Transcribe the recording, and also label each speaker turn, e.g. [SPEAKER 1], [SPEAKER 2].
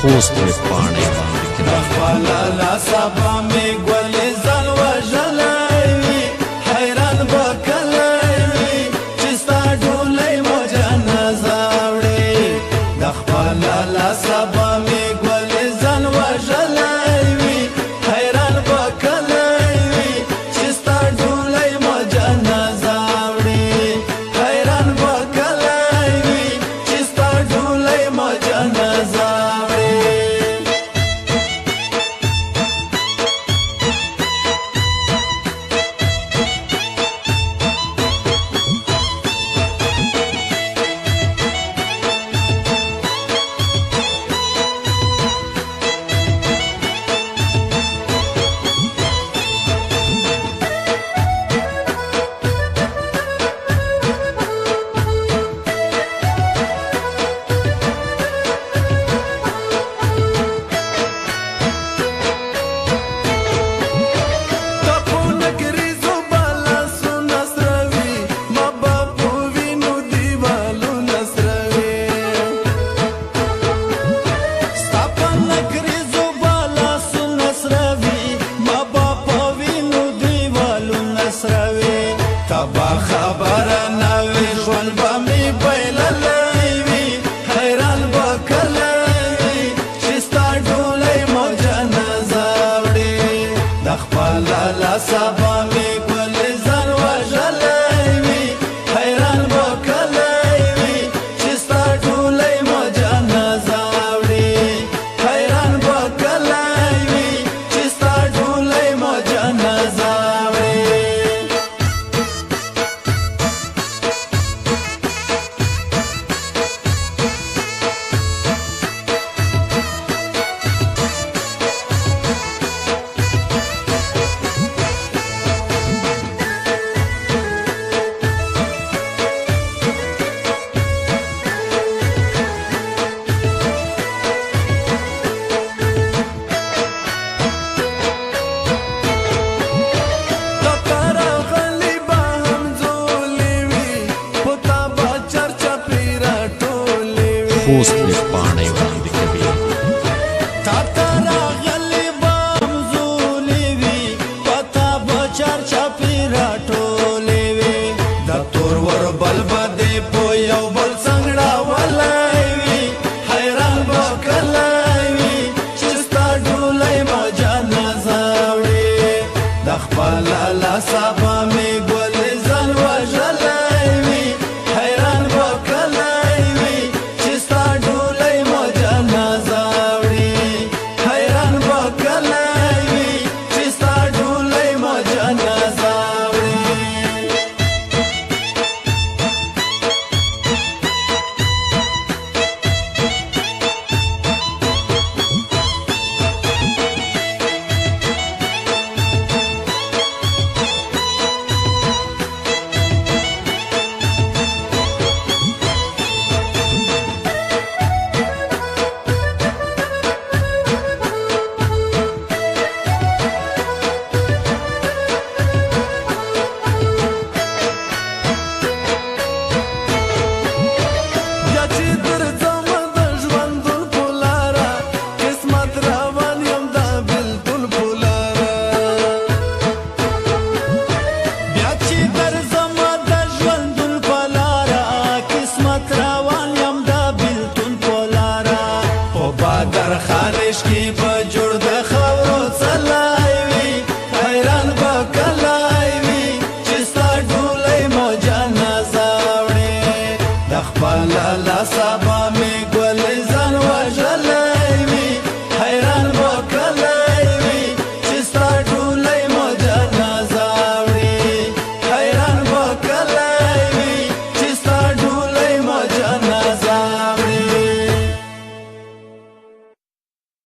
[SPEAKER 1] خوست می پاڼې باندې کړي
[SPEAKER 2] خپل سبا می ګل ځان وژلای حیران بکلای چې ستا ډولۍ مو جنازه وړي د خپل سبا می ګل ځان وژلای حیران بکلای چې ستا ډولۍ مو جنازه وړي حیران بکلای چې ستا ډولۍ مو جنازه تبا خبر نوی ژوند به می بایللی وي حیران به کلی چې ستا ډولۍ مو جنازه وړي د خپل سبا می ګل ځان وژلی وي حیران به کلی چې ستا ډولۍ مو جنازه وړي حیران به کلی چې ستا ډولۍ مو جنازه
[SPEAKER 1] خوست می پاڼې باندې کړي
[SPEAKER 2] تا راغلی به همزولې وي پتا به چرچا پې راټولې وي د تور ور بل به دې په یو بل څنګړه ولی وي حیران به کلی وي چې ستا ډولۍ مو جنازه وړي د خپل سبا مې ګل ځان وژلی وي حیران به کلی وي چې ستا ډولۍ مو جنازه وړي حیران به کلی وي چې ستا ډولۍ مو جنازه وړي خانش کی په جوړ د خاورو څلای وي حیران به کلی وي چې ستا ډولۍ مو جنازه وړي د خپل سبا